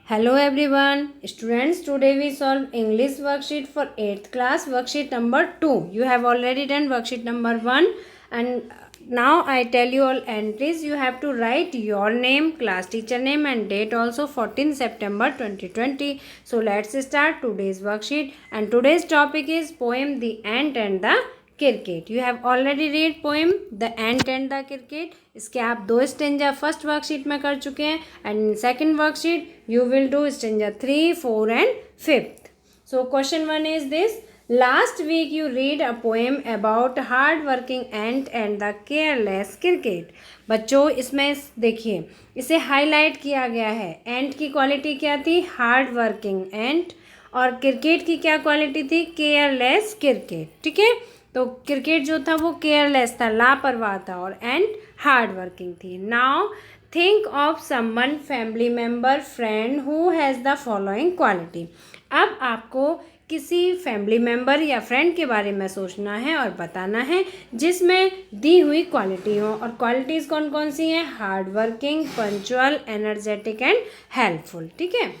Hello everyone, students. Today we solve English worksheet for 8th class, worksheet number 2. You have already done worksheet number 1, and now I tell you all entries. You have to write your name, class teacher name and date also, 14 September 2020. So let's start today's worksheet, and today's topic is poem The Ant and the cricket. You have already read poem the ant and the cricket. इसके आप 2 stanza first worksheet में कर चुके हैं, and in second worksheet you will do stanza 3, 4 and 5th. So question 1 is this. Last week you read a poem about hard working ant and the careless cricket. बच्चों इसमें देखिए, इसे highlight किया गया है. एंट की क्वालिटी क्या थी? Hard working ant. Or cricket की क्या क्वालिटी थी? Careless cricket. ठीक है, तो क्रिकेट जो था वो केयरलेस था, लापरवाह था, और एंड हार्ड वर्किंग थी. Now think of someone, family member, friend who has the following quality. अब आपको किसी फैमिली मेम्बर या फ्रेंड के बारे में सोचना है और बताना है जिसमें दी हुई क्वालिटी हो. और क्वालिटीज़ कौन कौन सी हैं? Hard working, punctual, energetic and helpful. ठीक है.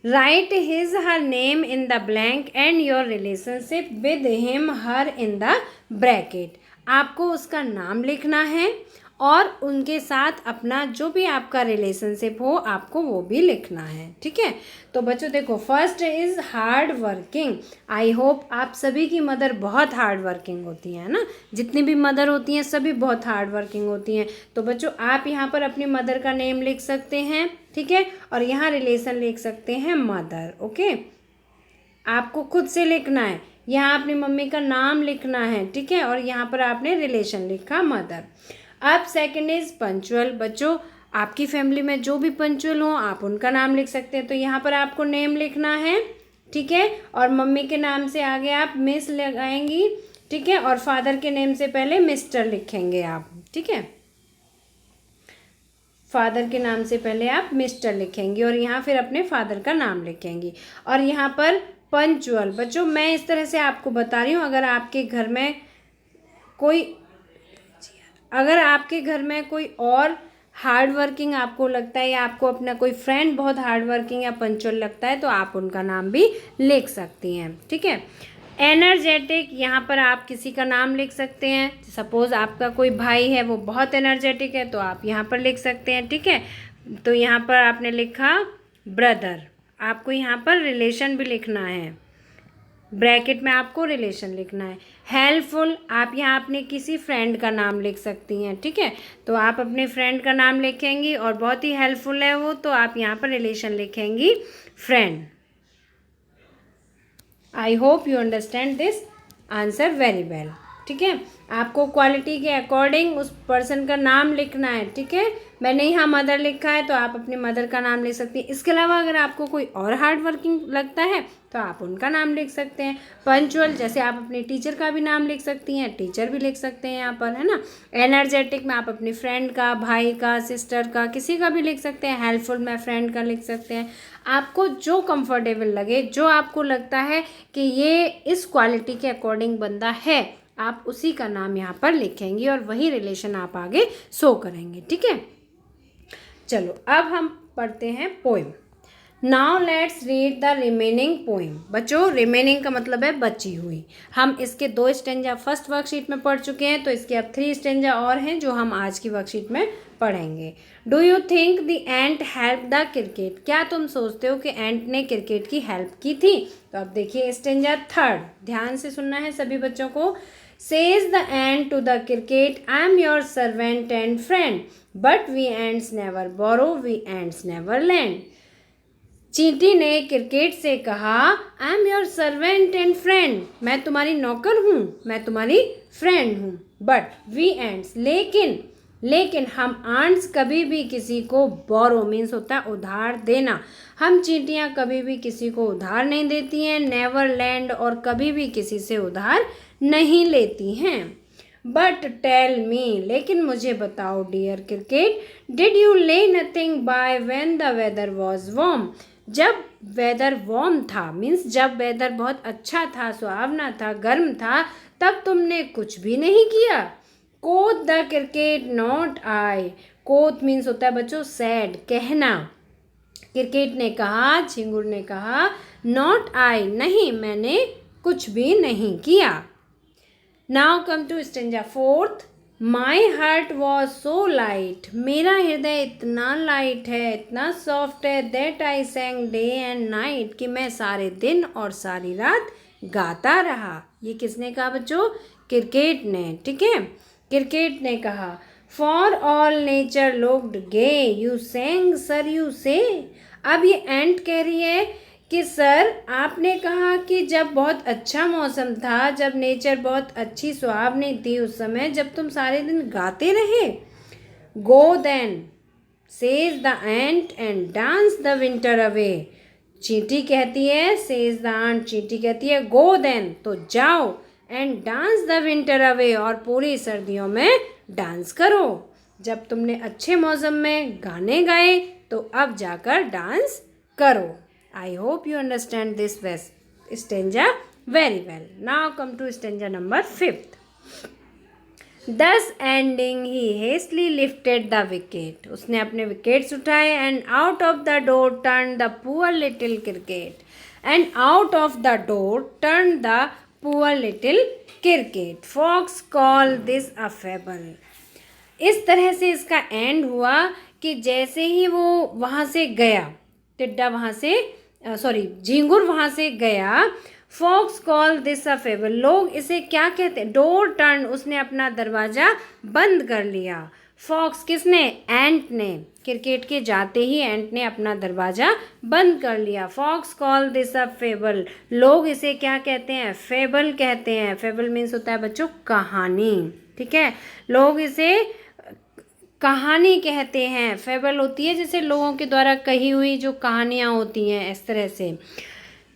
Write his her name in the blank and your relationship with him her in the bracket. आपको उसका नाम लिखना है और उनके साथ अपना जो भी आपका रिलेशनशिप हो आपको वो भी लिखना है. ठीक है. तो बच्चों देखो, first is hard working. I hope आप सभी की मदर बहुत हार्ड वर्किंग होती हैं ना. जितनी भी मदर होती हैं सभी बहुत हार्ड वर्किंग होती हैं. तो बच्चों आप यहाँ पर अपनी मदर का नेम लिख सकते हैं. ठीक है. और यहाँ रिलेशन लिख सकते हैं मदर. ओके, आपको खुद से लिखना है. यहाँ अपनी मम्मी का नाम लिखना है. ठीक है. और यहाँ पर आपने रिलेशन लिखा मदर. अब सेकंड इज पंचुअल. बच्चों आपकी फैमिली में जो भी पंचुअल हो आप उनका नाम लिख सकते हैं. तो यहाँ पर आपको नेम लिखना है. ठीक है. और मम्मी के नाम से आगे आप मिस लगाएंगी. ठीक है. और फादर के नेम से पहले मिस्टर लिखेंगे आप. ठीक है. फादर के नाम से पहले आप मिस्टर लिखेंगे और यहाँ फिर अपने फादर का नाम लिखेंगी. और यहाँ पर पंचुअल. बच्चों मैं इस तरह से आपको बता रही हूँ, अगर आपके घर में कोई और हार्ड वर्किंग आपको लगता है या आपको अपना कोई फ्रेंड बहुत हार्ड वर्किंग या पंचुअल लगता है तो आप उनका नाम भी लिख सकती हैं. ठीक है. एनर्जेटिक, यहाँ पर आप किसी का नाम लिख सकते हैं. सपोज़ आपका कोई भाई है वो बहुत एनर्जेटिक है तो आप यहाँ पर लिख सकते हैं. ठीक है. तो यहाँ पर आपने लिखा ब्रदर. आपको यहाँ पर रिलेशन भी लिखना है. ब्रैकेट में आपको रिलेशन लिखना है. हेल्पफुल, आप यहाँ अपने किसी फ्रेंड का नाम लिख सकती हैं. ठीक है. तो आप अपने फ्रेंड का नाम लिखेंगी और बहुत ही हेल्पफुल है वो, तो आप यहाँ पर रिलेशन लिखेंगी friend. I hope you understand this answer very well. ठीक है. आपको क्वालिटी के अकॉर्डिंग उस पर्सन का नाम लिखना है. ठीक है. मैंने यहाँ मदर लिखा है तो आप अपनी मदर का नाम लिख सकती हैं. इसके अलावा अगर आपको कोई और हार्ड वर्किंग लगता है तो आप उनका नाम लिख सकते हैं. पंचुअल, जैसे आप अपने टीचर का भी नाम लिख सकती हैं, टीचर भी लिख सकते हैं यहाँ पर, है ना. एनर्जेटिक में आप अपनी फ्रेंड का, भाई का, सिस्टर का, किसी का भी लिख सकते हैं. हेल्पफुल में फ्रेंड का लिख सकते हैं. आपको जो कंफर्टेबल लगे, जो आपको लगता है कि ये इस क्वालिटी के अकॉर्डिंग बंदा है, आप उसी का नाम यहाँ पर लिखेंगे और वही रिलेशन आप आगे शो करेंगे. ठीक है. चलो अब हम पढ़ते हैं poem. Now let's read the remaining poem. बच्चों रिमेनिंग का मतलब है बची हुई. हम इसके 2 स्टेंजा फर्स्ट वर्कशीट में पढ़ चुके हैं, तो इसके अब 3 स्टेंजा और हैं जो हम आज की वर्कशीट में पढ़ेंगे. Do you think the ant help the cricket. क्या तुम सोचते हो कि एंट ने क्रिकेट की हेल्प की थी? तो अब देखिए स्टेंजा थर्ड, ध्यान से सुनना है सभी बच्चों को. Says the ant to the cricket, I am your servant and friend, but we ants never borrow, we ants never lend. चींटी ने क्रिकेट से कहा, I am your servant and friend, मैं तुम्हारी नौकर हूँ, मैं तुम्हारी फ्रेंड हूँ. But we ants, लेकिन हम आंट्स कभी भी किसी को बोरो मीन्स होता है उधार देना. हम चींटियाँ कभी भी किसी को उधार नहीं देती हैं. नेवर लैंड, और कभी भी किसी से उधार नहीं लेती हैं. बट टेल मी, लेकिन मुझे बताओ dear cricket, did you lay nothing by when the weather was warm. जब वेदर वार्म था मीन्स जब वेदर बहुत अच्छा था, सुहावना था, गर्म था, तब तुमने कुछ भी नहीं किया. कोथ द क्रिकेट नॉट आई. कोथ मीन्स होता है बच्चों सैड, कहना. क्रिकेट ने कहा, झिंगुर ने कहा, नॉट आई, नहीं मैंने कुछ भी नहीं किया। Now come to stanza fourth. My heart was so light, मेरा हृदय इतना लाइट है, इतना सॉफ्ट है, that I sang day and night, कि मैं सारे दिन और सारी रात गाता रहा। ये किसने कहा बच्चों? क्रिकेट ने। ठीक है, क्रिकेट ने कहा। For all nature looked gay, you sang sir you say. अब ये एंट कह रही है कि सर आपने कहा कि जब बहुत अच्छा मौसम था, जब नेचर बहुत अच्छी सुहावनी थी, उस समय जब तुम सारे दिन गाते रहे। Go then says the ant and dance the winter away. चींटी कहती है, सेज द एंट, चींटी कहती है गो देन, तो जाओ, and dance the winter away, और पूरी सर्दियों में डांस करो। जब तुमने अच्छे मौसम में गाने गाए तो अब जाकर डांस करो। I hope you understand this stanza very well. Now come to stanza number 5th. Thus ending he hastily lifted the wicket. उसने अपने विकेट्स उठाए and out of the door turned the poor little cricket. And out of the door turned the poor little cricket. Fox called this a fable. इस तरह से इसका and हुआ कि जैसे ही वो वहाँ से गया, टिड्डा वहाँ से झिंगुर वहाँ से गया, folks call this a fable, लोग इसे क्या कहते हैं? डोर टर्न, उसने अपना दरवाज़ा बंद कर लिया। फॉक्स किसने? एंट ने। क्रिकेट के जाते ही एंट ने अपना दरवाज़ा बंद कर लिया। Folks call this a fable, लोग इसे क्या कहते हैं? फेबल कहते हैं। फेबल मीन्स होता है बच्चों कहानी। ठीक है, लोग इसे कहानी कहते हैं। फेबल होती है जैसे लोगों के द्वारा कही हुई जो कहानियाँ होती हैं, इस तरह से।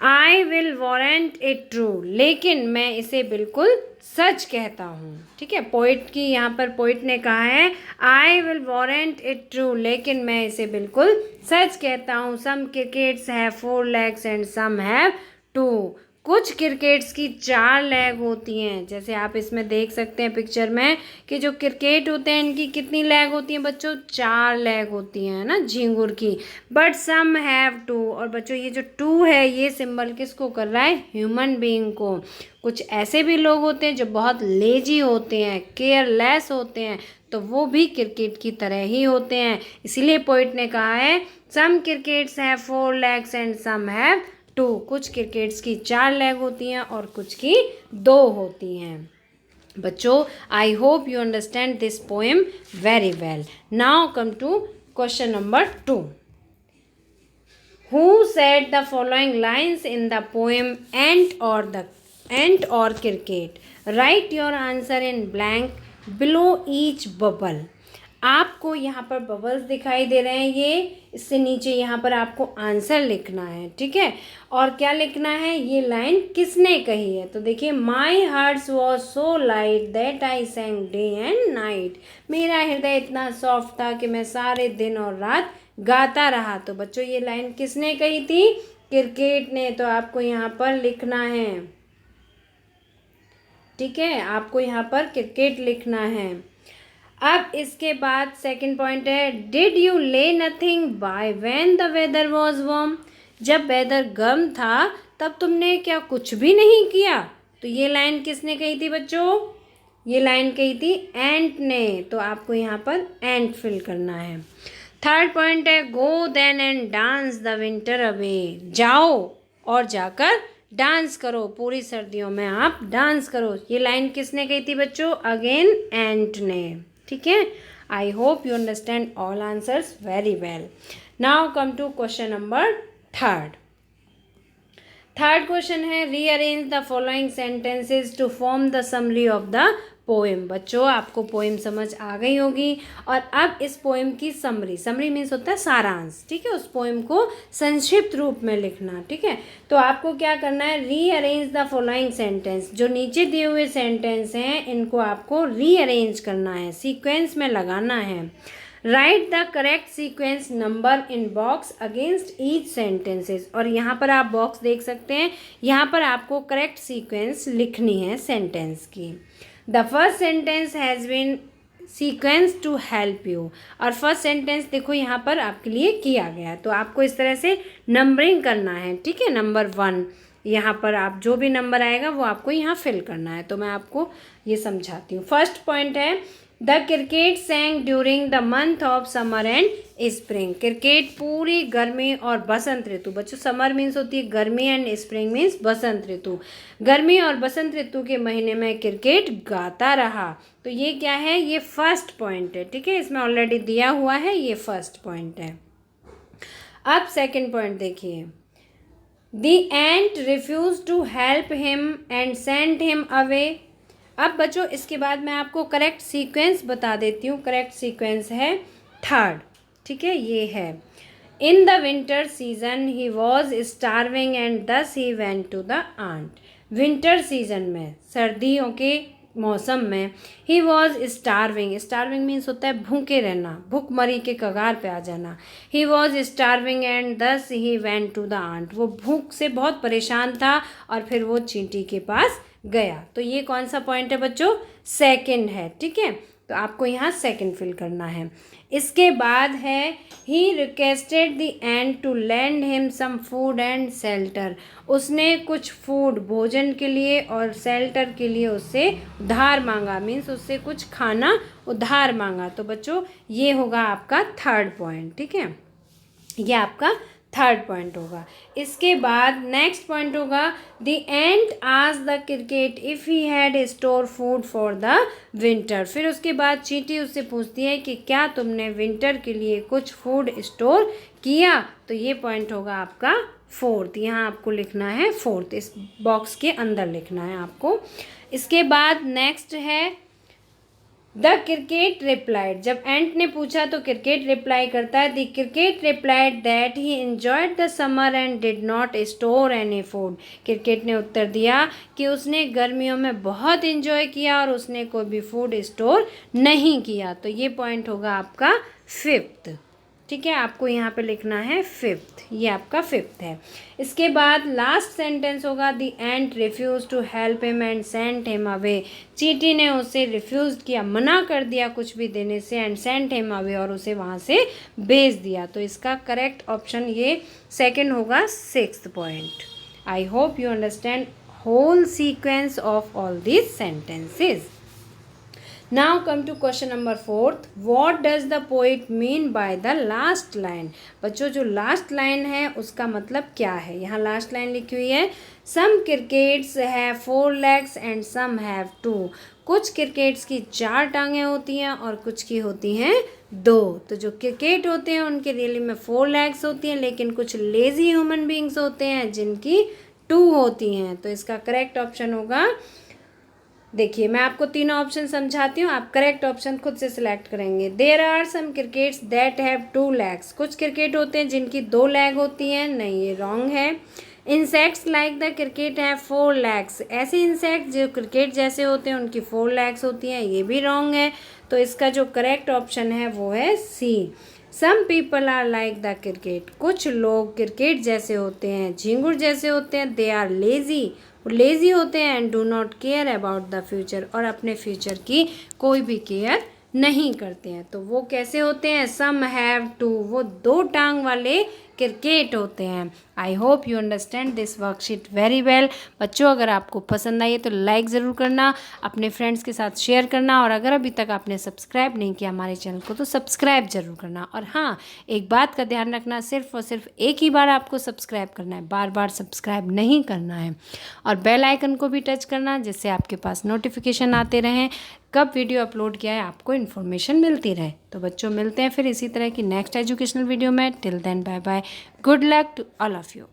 आई विल वारंट इट ट्रू, लेकिन मैं इसे बिल्कुल सच कहता हूँ। ठीक है, पोइट की यहाँ पर पोइट ने कहा है I will warrant it true, लेकिन मैं इसे बिल्कुल सच कहता हूँ। Some crickets have 4 legs and some have 2। कुछ क्रिकेट्स की 4 लेग होती हैं, जैसे आप इसमें देख सकते हैं पिक्चर में कि जो क्रिकेट होते हैं इनकी कितनी लेग होती हैं बच्चों? 4 लेग होती हैं ना झिंगुर की। बट सम हैव 2, और बच्चों ये जो 2 है ये सिंबल किसको कर रहा है? ह्यूमन बीइंग को। कुछ ऐसे भी लोग होते हैं जो बहुत लेजी होते हैं, केयरलेस होते हैं, तो वो भी क्रिकेट की तरह ही होते हैं। इसीलिए पोइट ने कहा है some crickets have 4 legs and some have 2। कुछ क्रिकेट्स की 4 लेग होती हैं और कुछ की 2 होती हैं। बच्चों, I hope you understand this poem very well. Now come to question number 2। Who said the following lines in the poem ant or cricket? Write your answer in blank below each bubble. आपको यहाँ पर bubbles दिखाई दे रहे हैं, ये इससे नीचे यहाँ पर आपको आंसर लिखना है। ठीक है, और क्या लिखना है? ये लाइन किसने कही है? तो देखिए, माई heart was so light that I sang day and night, मेरा हृदय इतना सॉफ्ट था कि मैं सारे दिन और रात गाता रहा। तो बच्चों ये लाइन किसने कही थी? क्रिकेट ने। तो आपको यहाँ पर लिखना है। ठीक है, आपको यहाँ पर क्रिकेट लिखना है। अब इसके बाद सेकंड पॉइंट है did you lay nothing by when the weather was warm? जब वेदर गर्म था तब तुमने क्या कुछ भी नहीं किया? तो ये लाइन किसने कही थी बच्चों? ये लाइन कही थी एंट ने। तो आपको यहाँ पर एंट फिल करना है। थर्ड पॉइंट है go then and dance the winter away, जाओ और जाकर डांस करो, पूरी सर्दियों में आप डांस करो। ये लाइन किसने कही थी बच्चों? अगेन एंट ने। ठीक है, I hope you understand all answers very well. Now come to question number 3rd। Third question है rearrange the following sentences to form the summary of the poem. बच्चों, आपको पोएम समझ आ गई होगी और अब इस पोएम की समरी मीन्स होता है सारांश। ठीक है, उस पोएम को संक्षिप्त रूप में लिखना। ठीक है, तो आपको क्या करना है? रीअरेंज द फॉलोइंग सेंटेंस, जो नीचे दिए हुए सेंटेंस हैं इनको आपको रीअरेंज करना है, सीक्वेंस में लगाना है। Right the correct sequence number in box against each sentences. और यहाँ पर आप बॉक्स देख सकते हैं, यहाँ पर आपको करेक्ट सीक्वेंस लिखनी है सेंटेंस की। The first sentence has been sequence to help you. और फर्स्ट सेंटेंस देखो यहाँ पर आपके लिए किया गया है, तो आपको इस तरह से नंबरिंग करना है, ठीक है। नंबर 1 यहाँ पर आप जो भी नंबर आएगा वो आपको यहाँ फिल करना है। तो मैं आपको ये समझाती हूँ। फर्स्ट पॉइंट है the cricket sang during the month of summer and spring. Cricket पूरी गर्मी और बसंत ऋतु, बच्चों समर मीन्स होती है गर्मी एंड स्प्रिंग मीन्स बसंत ऋतु, गर्मी और बसंत ऋतु के महीने में क्रिकेट गाता रहा। तो ये क्या है, ये फर्स्ट पॉइंट है, ठीक है, इसमें ऑलरेडी दिया हुआ है, ये फर्स्ट पॉइंट है। अब सेकंड पॉइंट देखिए, the ant refuse to help him and send him away. अब बच्चों इसके बाद मैं आपको करेक्ट सीक्वेंस बता देती हूँ। करेक्ट सीक्वेंस है थर्ड, ठीक है, ये है in the winter season he was starving and thus he went to the ant. Winter season में, सर्दियों के मौसम में, he was starving, starving means होता है भूखे रहना, भूखमरी के कगार पे आ जाना। ही was starving and thus he went to the ant, वो भूख से बहुत परेशान था और फिर वो चींटी के पास गया। तो ये कौन सा पॉइंट है बच्चों, सेकंड है, ठीक है। तो आपको यहाँ सेकंड फिल करना है। इसके बाद है he requested the ant to lend him some food and shelter. उसने कुछ फूड भोजन के लिए और शेल्टर के लिए उससे उधार मांगा, मीन्स उससे कुछ खाना उधार मांगा। तो बच्चों ये होगा आपका थर्ड पॉइंट, ठीक है, ये आपका थर्ड पॉइंट होगा। इसके बाद नेक्स्ट पॉइंट होगा the ant asked the cricket if he had store food for the winter. फिर उसके बाद चींटी उससे पूछती है कि क्या तुमने विंटर के लिए कुछ फूड स्टोर किया। तो ये पॉइंट होगा आपका फोर्थ, यहाँ आपको लिखना है फोर्थ, इस बॉक्स के अंदर लिखना है आपको। इसके बाद नेक्स्ट है द क्रिकेट रिप्लाइड। जब एंट ने पूछा तो क्रिकेट रिप्लाई करता है the cricket replied that he enjoyed the summer and did not store any food. Cricket ने उत्तर दिया कि उसने गर्मियों में बहुत एंजॉय किया और उसने कोई भी फूड स्टोर नहीं किया। तो ये पॉइंट होगा आपका फिफ्थ, ठीक है, आपको यहाँ पे लिखना है फिफ्थ, ये आपका फिफ्थ है। इसके बाद लास्ट सेंटेंस होगा the ant refuse to help him and sent him away. चींटी ने उसे रिफ्यूज किया, मना कर दिया कुछ भी देने से, एंड सेंट हिम अवे, और उसे वहाँ से भेज दिया। तो इसका करेक्ट ऑप्शन ये सेकंड होगा, sixth point. I hope you understand whole sequence of all these sentences. Now come to question number 4th. What does the poet mean by the last line? बच्चों जो लास्ट लाइन है उसका मतलब क्या है। यहाँ लास्ट लाइन लिखी हुई है Some crickets have 4 legs and some have 2. कुछ क्रिकेट्स की 4 टांगें होती हैं और कुछ की होती हैं 2। तो जो क्रिकेट होते हैं उनके रियली में 4 legs होती हैं, लेकिन कुछ लेजी ह्यूमन बींग्स होते हैं जिनकी 2 होती हैं। तो इसका करेक्ट ऑप्शन होगा, देखिए मैं आपको तीनों ऑप्शन समझाती हूँ, आप करेक्ट ऑप्शन खुद से सिलेक्ट करेंगे। There are some crickets that have 2 legs। कुछ क्रिकेट होते हैं जिनकी 2 लेग होती हैं, नहीं ये रॉन्ग है। Insects like the cricket have 4 legs। ऐसे इंसेक्ट जो क्रिकेट जैसे होते हैं उनकी 4 legs होती हैं, ये भी रॉन्ग है। तो इसका जो करेक्ट ऑप्शन है वो है C. Some people are like the cricket. कुछ लोग क्रिकेट जैसे होते हैं, झींगुर जैसे होते हैं। दे आर लेजी, वो लेज़ी होते हैं। And do not care about the future, और अपने फ्यूचर की कोई भी केयर नहीं करते हैं। तो वो कैसे होते हैं, सम हैव 2, वो 2 टांग वाले क्रिकेट होते हैं। आई hope you understand this worksheet very well. बच्चों अगर आपको पसंद आई है तो लाइक ज़रूर करना, अपने फ्रेंड्स के साथ शेयर करना, और अगर अभी तक आपने सब्सक्राइब नहीं किया हमारे चैनल को तो सब्सक्राइब जरूर करना। और हाँ, एक बात का ध्यान रखना, सिर्फ और सिर्फ एक ही बार आपको सब्सक्राइब करना है, बार बार सब्सक्राइब नहीं करना है। और बेल आइकन को भी टच करना जिससे आपके पास नोटिफिकेशन आते रहें, कब वीडियो अपलोड किया है आपको इन्फॉर्मेशन मिलती रहे। तो बच्चों मिलते हैं फिर इसी तरह की नेक्स्ट एजुकेशनल वीडियो में। Till then bye bye, good luck to all of you.